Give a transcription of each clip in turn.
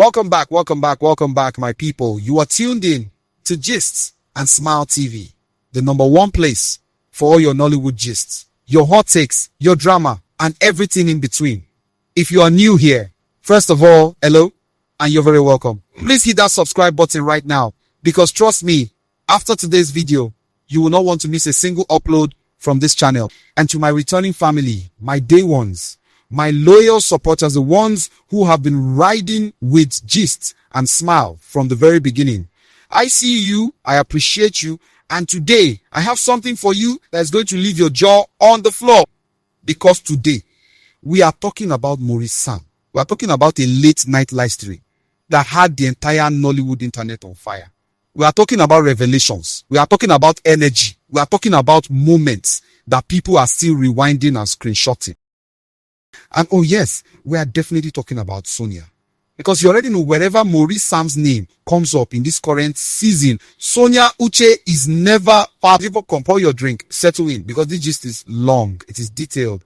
Welcome back, my people. You are tuned in to Gists and Smile TV, the number one place for all your Nollywood gists, your hot takes, your drama, and everything in between. If you are new here, first of all, hello, and you're very welcome. Please hit that subscribe button right now, because trust me, after today's video, you will not want to miss a single upload from this channel. And to my returning family, my day ones, my loyal supporters, the ones who have been riding with Gist and Smile from the very beginning, I see you, I appreciate you, and today I have something for you that is going to leave your jaw on the floor. Because today we are talking about Maurice Sam. We are talking about a late night live stream that had the entire Nollywood internet on fire. We are talking about revelations. We are talking about energy. We are talking about moments that people are still rewinding and screenshotting. And oh yes, we are definitely talking about Sonia. Because you already know wherever Maurice Sam's name comes up in this current season, Sonia Uche is never far. People compare your drink, settle in, because this gist is long, it is detailed,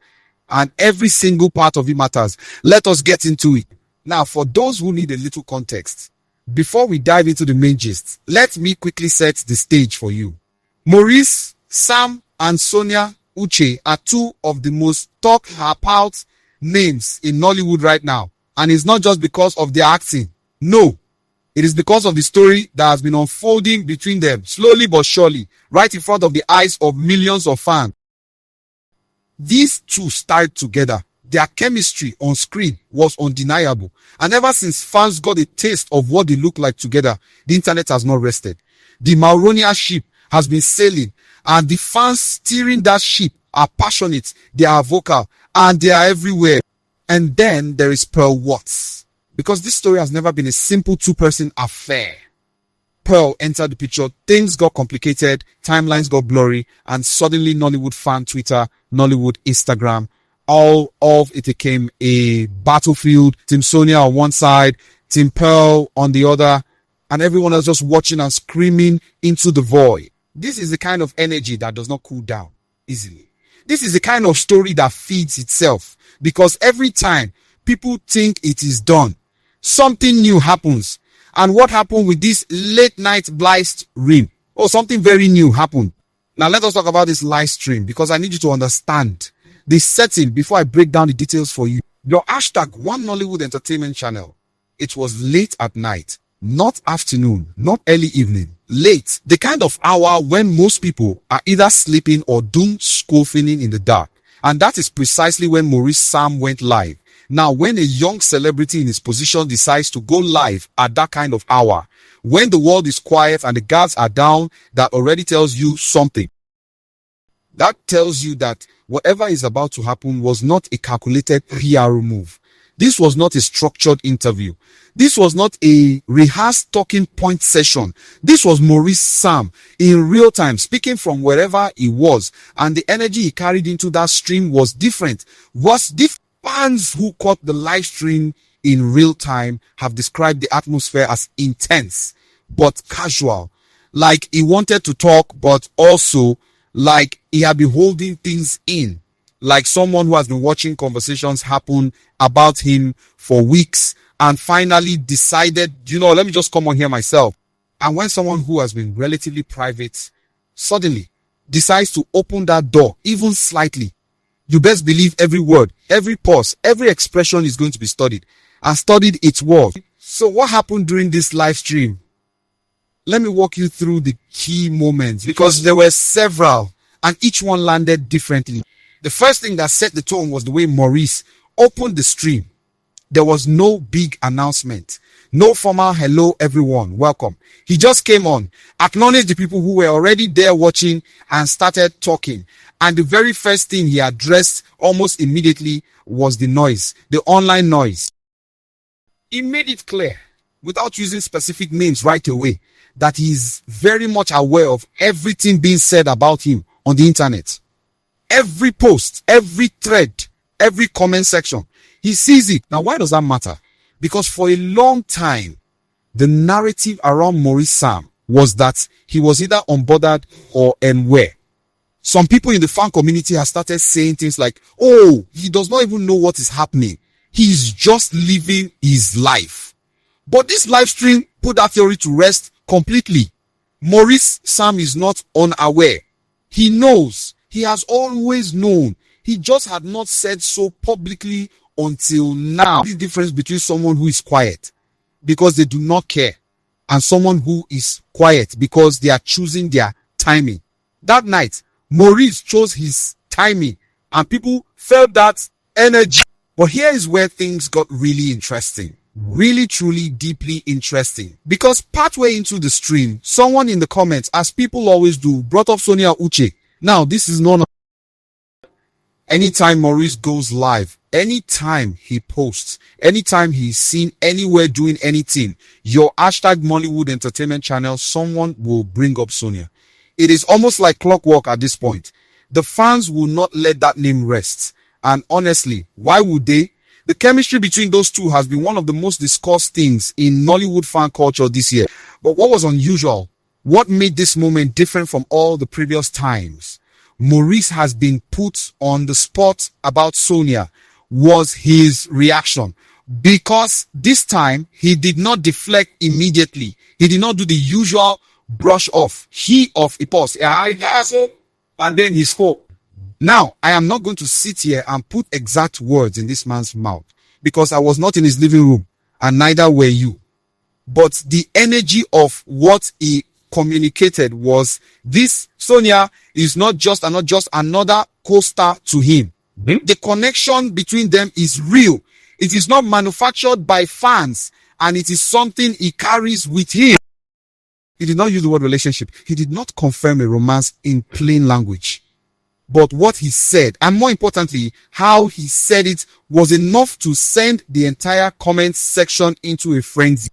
and every single part of it matters. Let us get into it. Now, for those who need a little context, before we dive into the main gist, let me quickly set the stage for you. Maurice, Sam, and Sonia Uche are two of the most talked about names in Nollywood right now. And it's not just because of their acting. No, it is because of the story that has been unfolding between them, slowly but surely, right in front of the eyes of millions of fans. These two started together. Their chemistry on screen was undeniable. And ever since fans got a taste of what they look like together, the internet has not rested. The Mauronia ship has been sailing, and the fans steering that ship are passionate, they are vocal, and they are everywhere. And then there is Pearl Watts. Because this story has never been a simple two-person affair. Pearl entered the picture, things got complicated, timelines got blurry, and suddenly Nollywood fan Twitter, Nollywood Instagram, all of it became a battlefield. Team Sonia on one side, Team Pearl on the other, and everyone else just watching and screaming into the void. This is the kind of energy that does not cool down easily. This is the kind of story that feeds itself, because every time people think it is done, something new happens. And what happened with this late night live stream? Oh, something very new happened. Now let us talk about this live stream, because I need you to understand the setting before I break down the details for you. Your hashtag One Nollywood Entertainment Channel. It was late at night, not afternoon, not early evening, late. The kind of hour when most people are either sleeping or doom scrolling in the dark. And that is precisely when Maurice Sam went live. Now, when a young celebrity in his position decides to go live at that kind of hour, when the world is quiet and the guards are down, that already tells you something. That tells you that whatever is about to happen was not a calculated PR move. This was not a structured interview. This was not a rehearsed talking point session. This was Maurice Sam in real time, speaking from wherever he was. And the energy he carried into that stream was different. Fans who caught the live stream in real time have described the atmosphere as intense, but casual. Like he wanted to talk, but also like he had been holding things in. Like someone who has been watching conversations happen about him for weeks and finally decided, let me just come on here myself. And when someone who has been relatively private suddenly decides to open that door even slightly, you best believe every word, every pause, every expression is going to be studied, and studied its worth. So what happened during this live stream? Let me walk you through the key moments, because there were several and each one landed differently. The first thing that set the tone was the way Maurice opened the stream. There was no big announcement, no formal hello everyone, welcome. He just came on, acknowledged the people who were already there watching, and started talking. And the very first thing he addressed almost immediately was the noise, the online noise. He made it clear, without using specific names right away, that he is very much aware of everything being said about him on the internet. Every post, every thread, every comment section, he sees it. Now, why does that matter? Because for a long time, the narrative around Maurice Sam was that he was either unbothered or unaware. Some people in the fan community have started saying things like, oh, he does not even know what is happening. He's just living his life. But this live stream put that theory to rest completely. Maurice Sam is not unaware. He knows. He has always known. He just had not said so publicly until now. The difference between someone who is quiet because they do not care and someone who is quiet because they are choosing their timing. That night, Maurice chose his timing and people felt that energy. But here is where things got really interesting. Really, truly, deeply interesting. Because partway into the stream, someone in the comments, as people always do, brought up Sonia Uche. Now, this is none of... Anytime Maurice goes live, anytime he posts, anytime he's seen anywhere doing anything, your hashtag Mollywood Entertainment channel, someone will bring up Sonia. It is almost like clockwork at this point. The fans will not let that name rest. And honestly, why would they? The chemistry between those two has been one of the most discussed things in Nollywood fan culture this year. But what was unusual, what made this moment different from all the previous times, Maurice has been put on the spot about Sonia, was his reaction. Because this time, he did not deflect immediately. He did not do the usual brush off. He off a pause. And then he spoke. Now, I am not going to sit here and put exact words in this man's mouth because I was not in his living room and neither were you. But the energy of what he communicated was this: Sonia is not just another co-star to him. The connection between them is real. It is not manufactured by fans and it is something he carries with him. He did not use the word relationship. He did not confirm a romance in plain language. But what he said, and more importantly, how he said it, was enough to send the entire comment section into a frenzy.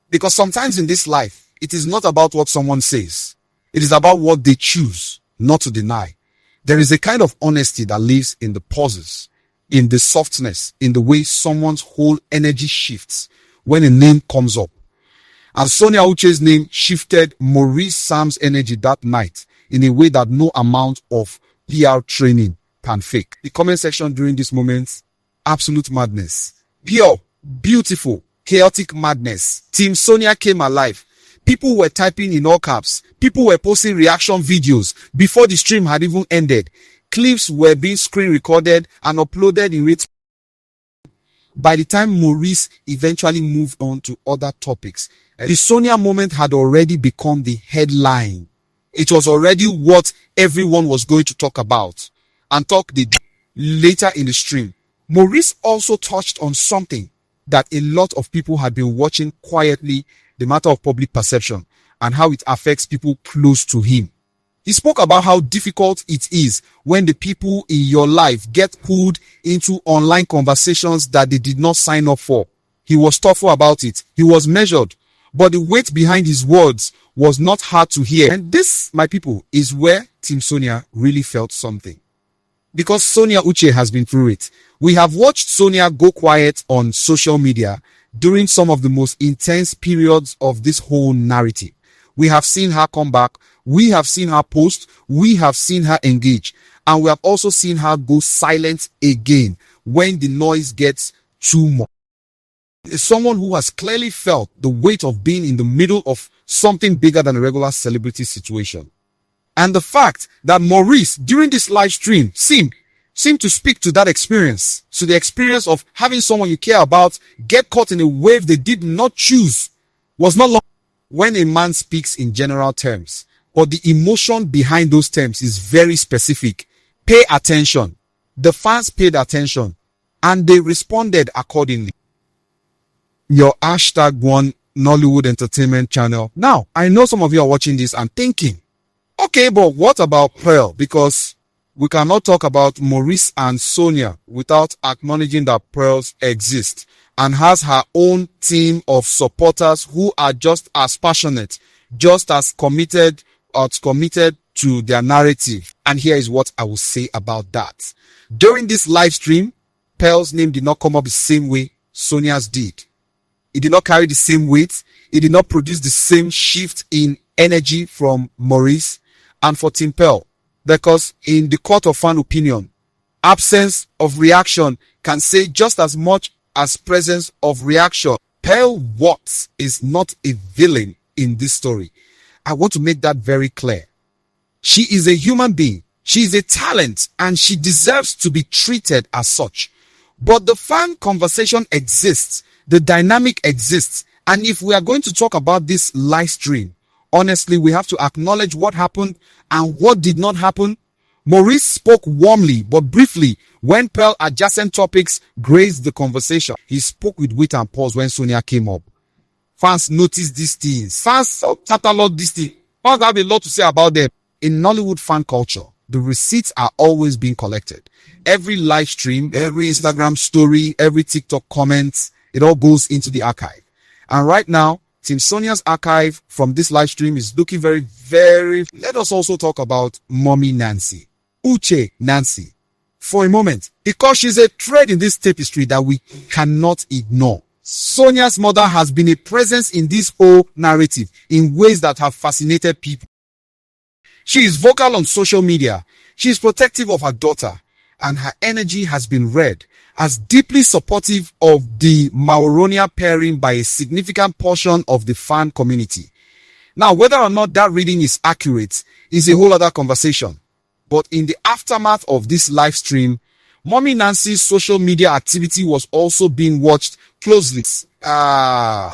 Because sometimes in this life, it is not about what someone says. It is about what they choose not to deny. There is a kind of honesty that lives in the pauses, in the softness, in the way someone's whole energy shifts when a name comes up. And Sonia Uche's name shifted Maurice Sam's energy that night in a way that no amount of PR training can fake. The comment section during this moment, absolute madness. Pure, beautiful, chaotic madness. Team Sonia came alive. People were typing in all caps. People were posting reaction videos before the stream had even ended. Clips were being screen recorded and uploaded in real time. By the time Maurice eventually moved on to other topics, the Sonia moment had already become the headline. It was already what everyone was going to talk about and talk later in the stream. Maurice also touched on something that a lot of people had been watching quietly, the matter of public perception and how it affects people close to him. He spoke about how difficult it is when the people in your life get pulled into online conversations that they did not sign up for. He was thoughtful about it. He was measured. But the weight behind his words was not hard to hear. And this, my people, is where Team Sonia really felt something. Because Sonia Uche has been through it. We have watched Sonia go quiet on social media during some of the most intense periods of this whole narrative. We have seen her come back. We have seen her post. We have seen her engage. And we have also seen her go silent again when the noise gets too much. Is someone who has clearly felt the weight of being in the middle of something bigger than a regular celebrity situation. And the fact that Maurice, during this live stream, seemed to speak to that experience, to the experience of having someone you care about get caught in a wave they did not choose, was not long. When a man speaks in general terms, but the emotion behind those terms is very specific, pay attention. The fans paid attention and they responded accordingly. Your hashtag one Nollywood Entertainment channel. Now, I know some of you are watching this and thinking, okay, but what about Pearl? Because we cannot talk about Maurice and Sonia without acknowledging that Pearl exists and has her own team of supporters who are just as passionate, just as committed to their narrative. And here is what I will say about that. During this live stream, Pearl's name did not come up the same way Sonia's did. It did not carry the same weight. It did not produce the same shift in energy from Maurice and for Team Pearl. Because in the court of fan opinion, absence of reaction can say just as much as presence of reaction. Pearl Watts is not a villain in this story. I want to make that very clear. She is a human being. She is a talent and she deserves to be treated as such. But the fan conversation exists. The dynamic exists. And if we are going to talk about this live stream, honestly, we have to acknowledge what happened and what did not happen. Maurice spoke warmly but briefly when Pearl adjacent topics grazed the conversation. He spoke with wit and pause when Sonia came up. Fans noticed these things. Fans catalog these things. Fans have a lot to say about them. In Nollywood fan culture, the receipts are always being collected. Every live stream, every Instagram story, every TikTok comment, it all goes into the archive. And right now, Team Sonia's archive from this live stream is looking very, very... Let us also talk about Mommy Nancy. Uche Nancy. For a moment, because she's a thread in this tapestry that we cannot ignore. Sonia's mother has been a presence in this whole narrative in ways that have fascinated people. She is vocal on social media. She is protective of her daughter, and her energy has been read as deeply supportive of the Mauronia pairing by a significant portion of the fan community. Now, whether or not that reading is accurate is a whole other conversation. But in the aftermath of this live stream, Mommy Nancy's social media activity was also being watched closely.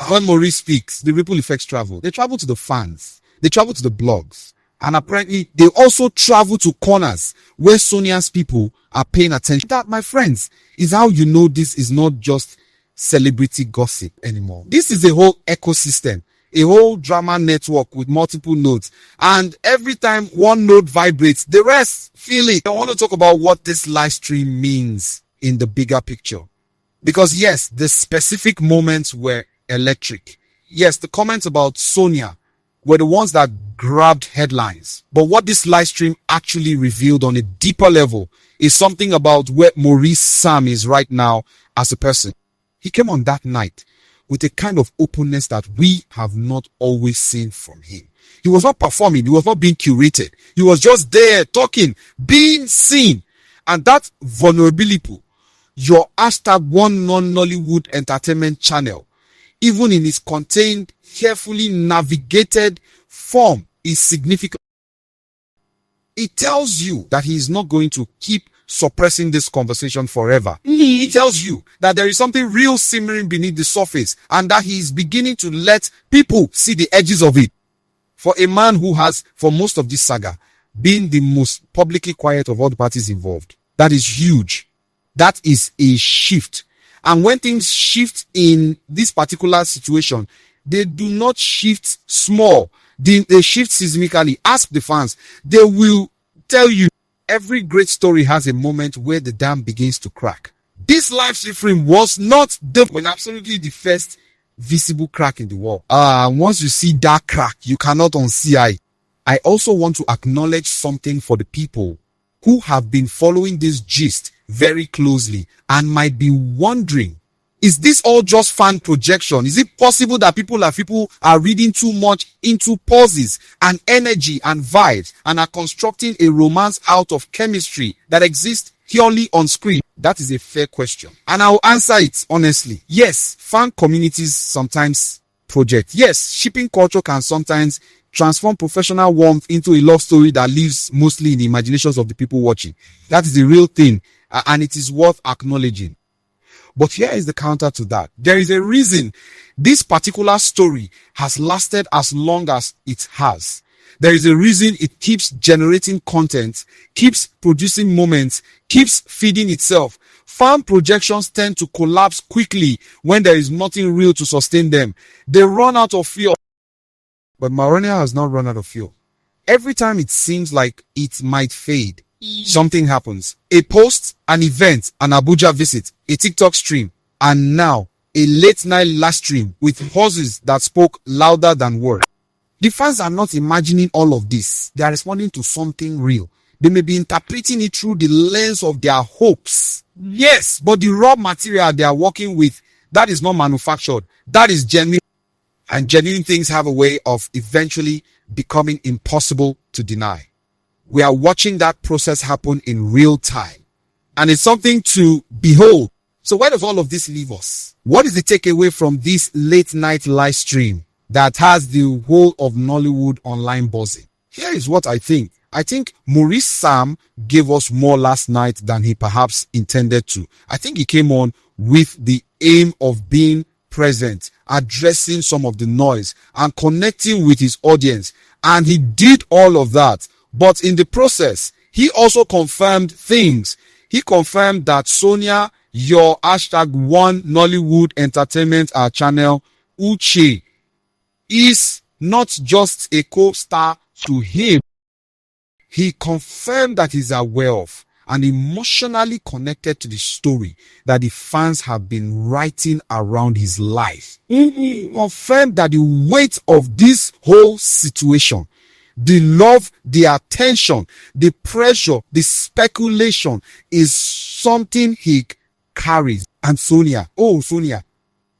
When Maurice speaks, the ripple effects travel. They travel to the fans. They travel to the blogs. And apparently, they also travel to corners where Sonia's people are paying attention. That, my friends, is how you know this is not just celebrity gossip anymore. This is a whole ecosystem, a whole drama network with multiple nodes. And every time one node vibrates, the rest feel it. I want to talk about what this live stream means in the bigger picture. Because yes, the specific moments were electric. Yes, the comments about Sonia were the ones that grabbed headlines. But what this live stream actually revealed on a deeper level is something about where Maurice Sam is right now as a person. He came on that night with a kind of openness that we have not always seen from him. He was not performing. He was not being curated. He was just there talking, being seen. And that vulnerability, your hashtag one non-Nollywood entertainment channel, even in its contained, carefully navigated form, is significant. It tells you that he is not going to keep suppressing this conversation forever. It tells you that there is something real simmering beneath the surface and that he is beginning to let people see the edges of it. For a man who has, for most of this saga, been the most publicly quiet of all the parties involved, that is huge. That is a shift. And when things shift in this particular situation, they do not shift small. They shift seismically. Ask the fans. They will tell you every great story has a moment where the dam begins to crack. This live stream was not absolutely the first visible crack in the wall. Once you see that crack, you cannot unsee it. I also want to acknowledge something for the people who have been following this gist very closely and might be wondering, is this all just fan projection? Is it possible that people are reading too much into pauses and energy and vibes and are constructing a romance out of chemistry that exists purely on screen? That is a fair question. And I'll answer it honestly. Yes, fan communities sometimes project. Yes, shipping culture can sometimes transform professional warmth into a love story that lives mostly in the imaginations of the people watching. That is the real thing, and it is worth acknowledging. But here is the counter to that. There is a reason this particular story has lasted as long as it has. There is a reason it keeps generating content, keeps producing moments, keeps feeding itself. Fan projections tend to collapse quickly when there is nothing real to sustain them. They run out of fuel. But Mauronia has not run out of fuel. Every time it seems like it might fade, something happens. A post, an event, an Abuja visit, a TikTok stream, and now a late night live stream with pauses that spoke louder than words. The fans are not imagining all of this. They are responding to something real. They may be interpreting it through the lens of their hopes. Yes, but the raw material they are working with, that is not manufactured. That is genuine. And genuine things have a way of eventually becoming impossible to deny. We are watching that process happen in real time. And it's something to behold. So where does all of this leave us? What is the takeaway from this late night live stream that has the whole of Nollywood online buzzing? Here is what I think. I think Maurice Sam gave us more last night than he perhaps intended to. I think he came on with the aim of being present, addressing some of the noise and connecting with his audience. And he did all of that. But in the process, he also confirmed things. He confirmed that Sonia, your #1 Nollywood Entertainment channel, Uche, is not just a co-star to him. He confirmed that he's aware of and emotionally connected to the story that the fans have been writing around his life. He confirmed that the weight of this whole situation, the love, the attention, the pressure, the speculation is something he carries. And Sonia,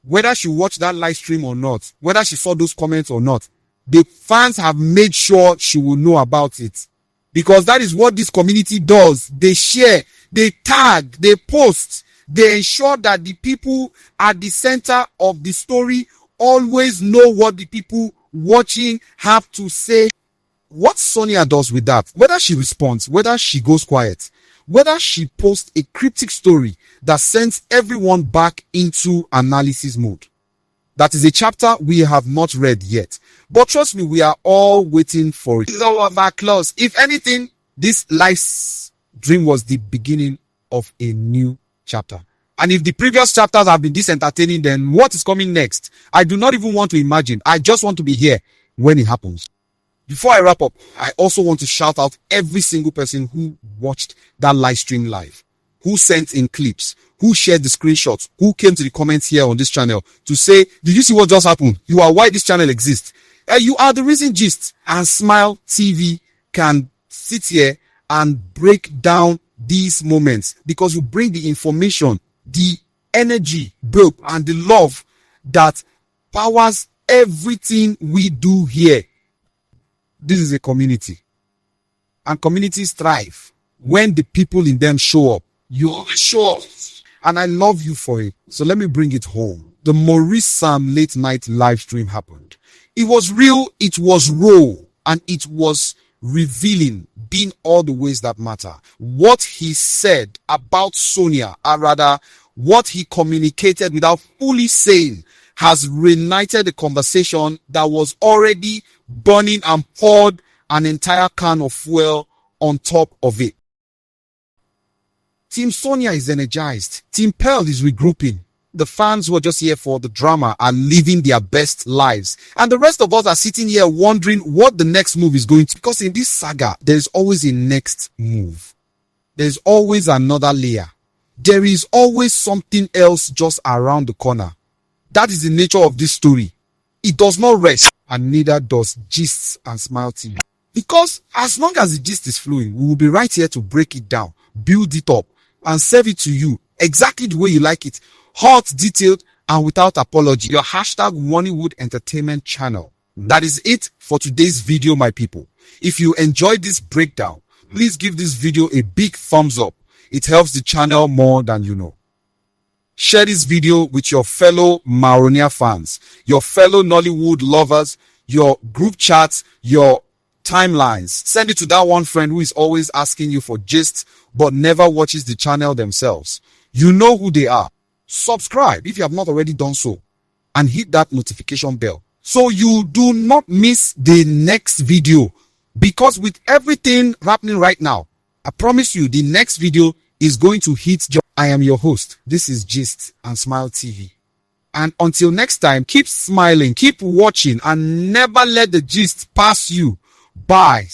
whether she watched that live stream or not, whether she saw those comments or not, the fans have made sure she will know about it. Because that is what this community does. They share, they tag, they post, they ensure that the people at the center of the story always know what the people watching have to say. What Sonia does with that, whether she responds, whether she goes quiet, whether she posts a cryptic story that sends everyone back into analysis mode. That is a chapter we have not read yet. But trust me, we are all waiting for it. It's all of our claws. If anything, this life's dream was the beginning of a new chapter. And if the previous chapters have been this entertaining, then what is coming next? I do not even want to imagine. I just want to be here when it happens. Before I wrap up, I also want to shout out every single person who watched that live stream live, who sent in clips, who shared the screenshots, who came to the comments here on this channel to say, did you see what just happened? You are why this channel exists. You are the reason Gist and Smile TV can sit here and break down these moments, because you bring the information, the energy, build, and the love that powers everything we do here. This is a community, and communities thrive when the people in them show up. You always show up, and I love you for it. So let me bring it home. The Maurice Sam late night live stream happened. It was real, it was raw, and it was revealing, being all the ways that matter. What he said about Sonia, or rather what he communicated without fully saying, has reignited the conversation that was already burning and poured an entire can of fuel on top of it. Team Sonia is energized. Team Pearl is regrouping. The fans who are just here for the drama are living their best lives. And the rest of us are sitting here wondering what the next move is going to be. Because in this saga, there is always a next move. There is always another layer. There is always something else just around the corner. That is the nature of this story. It does not rest, and neither does Gist and Smile TV. Because as long as the gist is flowing, we will be right here to break it down, build it up, and serve it to you exactly the way you like it. Hot, detailed, and without apology. Your #Nollywood Entertainment channel. That is it for today's video, my people. If you enjoyed this breakdown, please give this video a big thumbs up. It helps the channel more than you know. Share this video with your fellow Maronia fans, your fellow Nollywood lovers, your group chats, your timelines. Send it to that one friend who is always asking you for gist but never watches the channel themselves. You know who they are. Subscribe if you have not already done so, and hit that notification bell so you do not miss the next video. Because with everything happening right now, I promise you the next video is going to hit. I am your host. This is Gist and Smile TV. And until next time, keep smiling, keep watching, and never let the gist pass you by.